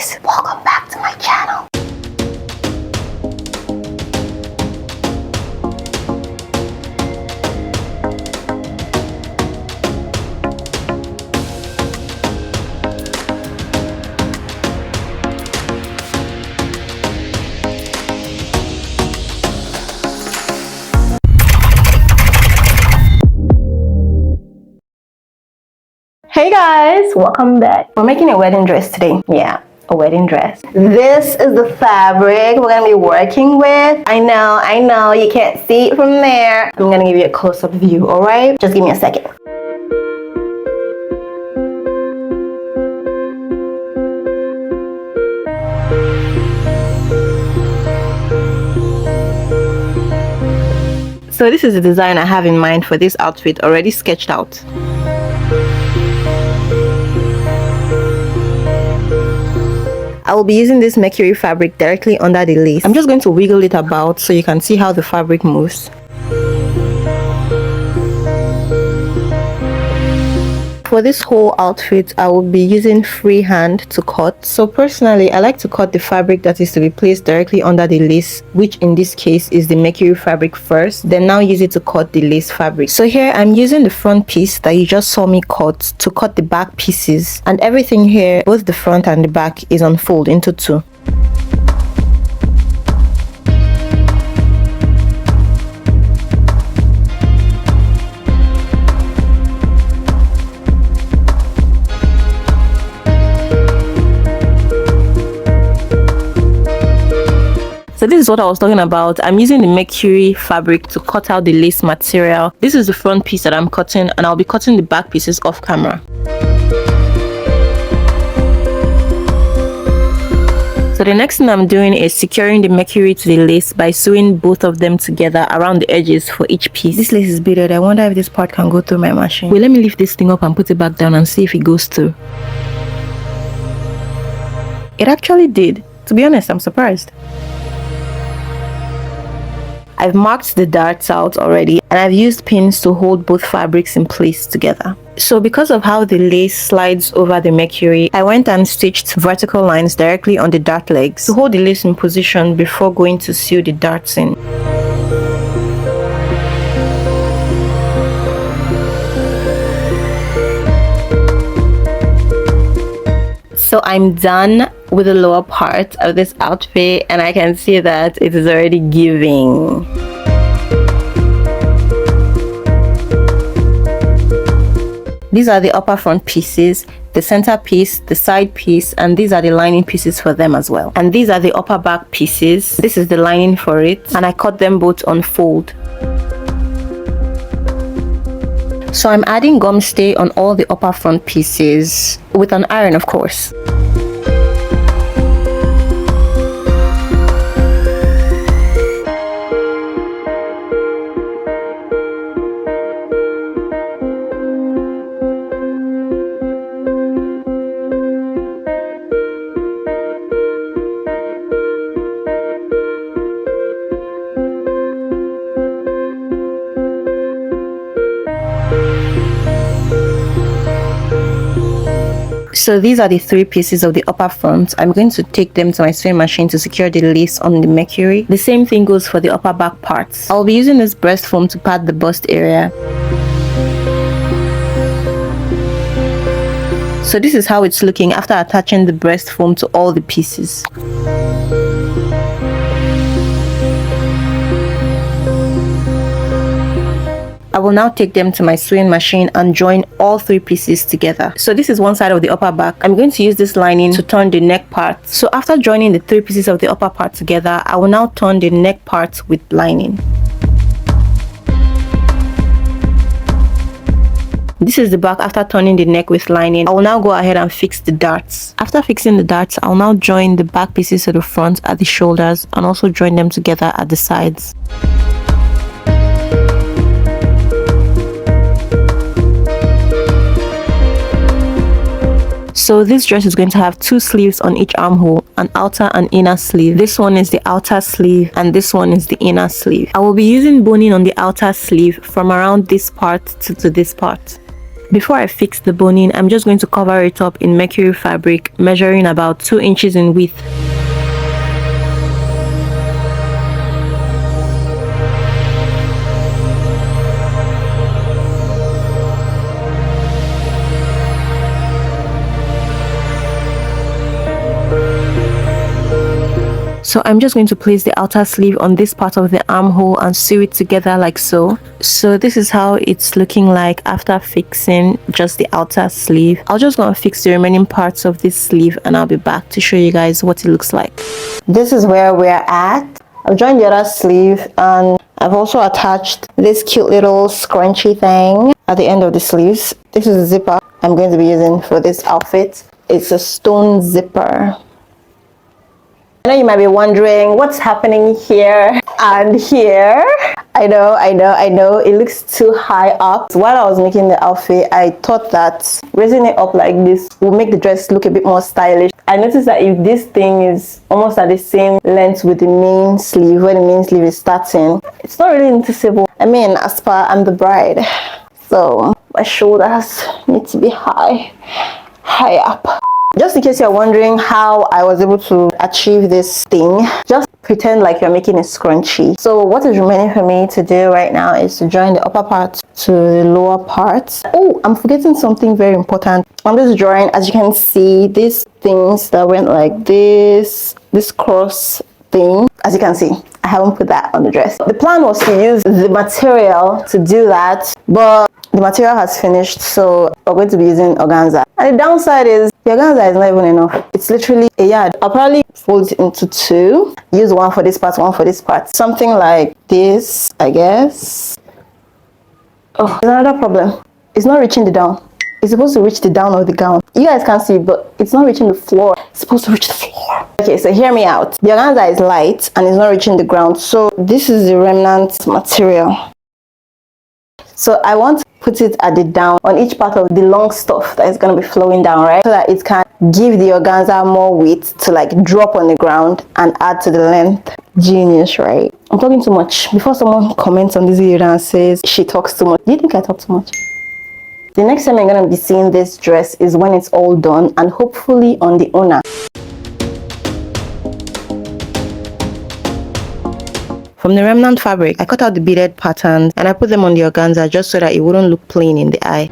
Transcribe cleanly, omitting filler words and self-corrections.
guys, welcome back to my channel. Hey guys, welcome back. We're making a wedding dress today. Yeah, a wedding dress. This is the fabric we're gonna be working with. I know, you can't see it from there. I'm gonna give you a close-up view, all right? Just give me a second. So this is the design I have in mind for this outfit, already sketched out. I will be using this mercury fabric directly under the lace. I'm just going to wiggle it about so you can see how the fabric moves. For this whole outfit, I will be using freehand to cut. So personally, I like to cut the fabric that is to be placed directly under the lace, which in this case is the mercury fabric first, then now use it to cut the lace fabric. So here I'm using the front piece that you just saw me cut to cut the back pieces, and everything here, both the front and the back, is unfolded into two. So this is what I was talking about. I'm using the mercury fabric to cut out the lace material. This is the front piece that I'm cutting, and I'll be cutting the back pieces off camera. So the next thing I'm doing is securing the mercury to the lace by sewing both of them together around the edges for each piece. This lace is beaded. I wonder if this part can go through my machine. Wait, let me lift this thing up and put it back down and see if it goes through. It actually did. To be honest, I'm surprised. I've marked the darts out already, and I've used pins to hold both fabrics in place together. So because of how the lace slides over the mercury, I went and stitched vertical lines directly on the dart legs to hold the lace in position before going to sew the darts in. So I'm done with the lower part of this outfit, and I can see that it is already giving. These are the upper front pieces, the center piece, the side piece, and these are the lining pieces for them as well. And these are the upper back pieces. This is the lining for it, and I cut them both on fold. So I'm adding gum stay on all the upper front pieces with an iron, of course. So these are the three pieces of the upper front. I'm going to take them to my sewing machine to secure the lace on the mercury. The same thing goes for the upper back parts. I'll be using this breast foam to pad the bust area. So this is how it's looking after attaching the breast foam to all the pieces. I will now take them to my sewing machine and join all three pieces together. So this is one side of the upper back. I'm going to use this lining to turn the neck part. So after joining the three pieces of the upper part together, I will now turn the neck part with lining. This is the back after turning the neck with lining. I will now go ahead and fix the darts. After fixing the darts, I'll now join the back pieces to the front at the shoulders and also join them together at the sides. So this dress is going to have two sleeves on each armhole, an outer and inner sleeve. This one is the outer sleeve and this one is the inner sleeve. I will be using boning on the outer sleeve from around this part to this part. Before I fix the boning, I'm just going to cover it up in mercury fabric, measuring about 2 inches in width. So I'm just going to place the outer sleeve on this part of the armhole and sew it together like so. So this is how it's looking like after fixing just the outer sleeve. I'll just go and fix the remaining parts of this sleeve and I'll be back to show you guys what it looks like. This is where we're at. I've joined the other sleeve and I've also attached this cute little scrunchy thing at the end of the sleeves. This is a zipper I'm going to be using for this outfit. It's a stone zipper. I know you might be wondering what's happening here and here. I know it looks too high up. While I was making the outfit, I thought that raising it up like this will make the dress look a bit more stylish. I noticed that if this thing is almost at the same length with the main sleeve, where the main sleeve is starting, it's not really noticeable. I mean, as per I'm the bride, so my shoulders need to be high up. Just in case you're wondering how I was able to achieve this thing, just pretend like you're making a scrunchie. So what is remaining for me to do right now is to join the upper part to the lower part. Oh, I'm forgetting something very important. On this drawing, as you can see, these things that went like this cross thing, as you can see, I haven't put that on the dress. The plan was to use the material to do that, but the material has finished, so we're going to be using organza. And the downside is the organza is not even enough. It's literally a yard. I'll probably fold it into 2, use one for this part, one for this part, something like this, I guess. Oh, there's another problem. It's not reaching the down. It's supposed to reach the down of the gown. You guys can't see, but it's not reaching the floor. It's supposed to reach the floor. Okay, so hear me out. The organza is light and it's not reaching the ground, so this is the remnant material. So I want to put it at the down on each part of the long stuff that is going to be flowing down, right? So that it can give the organza more weight to like drop on the ground and add to the length. Genius, right? I'm talking too much. Before someone comments on this video and says she talks too much, do you think I talk too much? The next time you're going to be seeing this dress is when it's all done and hopefully on the owner. From the remnant fabric, I cut out the beaded patterns and I put them on the organza just so that it wouldn't look plain in the eye.